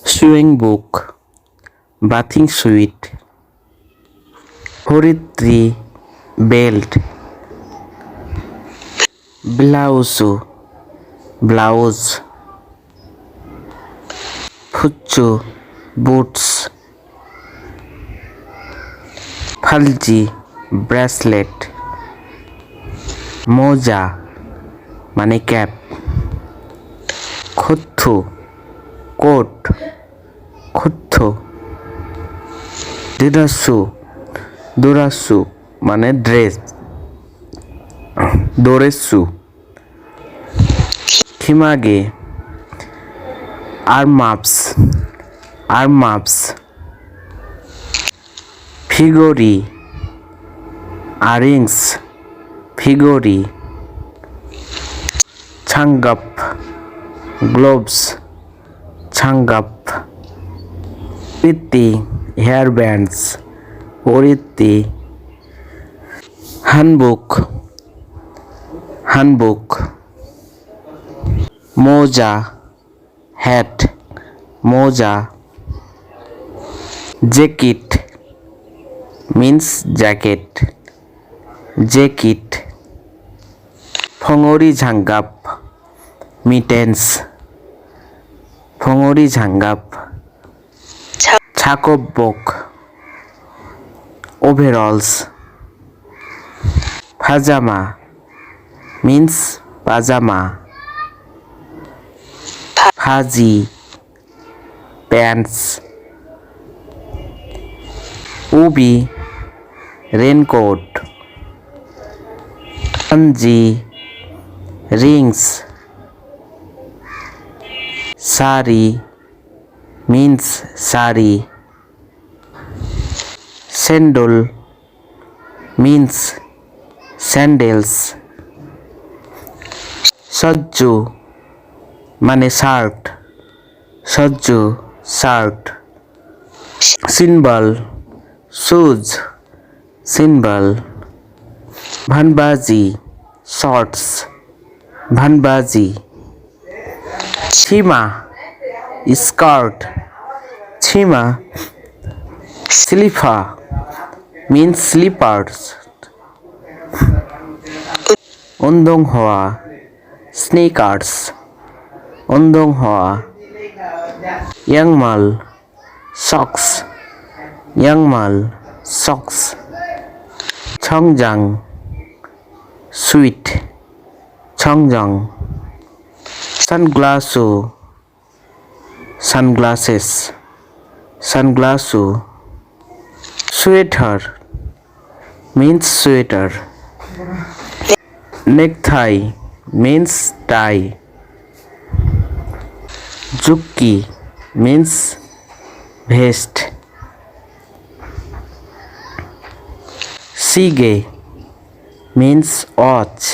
sewing book, bathing suite, horitri belt, blouse, fuchu boots, falji bracelet, moja মানে cap, খুত্থু coat, খুত্থু, দোরাসু মানে ড্রেস, দোরেসু, খিমাগে আর্মাপস, ফিগরি আরিংস, ফিগরি, ছাঙ্গাপ গ্লোভস, ছাঙ্গাপ, পরিত্তি হেয়ার ব্যান্ডস, পরিত্তি, হ্যান্ডবুক, মোজা হ্যাট, মোজা, জ্যাকেট মিন্স জ্যাকেট, ফঙরি ঝাঙ্গাপ মিটেন্স, ফঙরি ঝাঙ্গাপ, ছাকব্বক ওভারঅলস, পাজামা মিন্স পাজামা, ফাজি প্যান্টস, উবি রেনকোট, পাঞ্জি rings, sari means sari, sandal means sandals, সজ্জু মানে শার্ট, সিম্বল শুজ, ভানবাজি শর্টস, ছিমা স্কার্ট, স্লিপার মিন্স স্লিপার্স, উন্দংহোয়া স্নিকার্স, ইয়াংমাল socks, ছংজাং sweet, sunglass, sweater means sweater, necktie means tie, jukki means vest, sige means watch,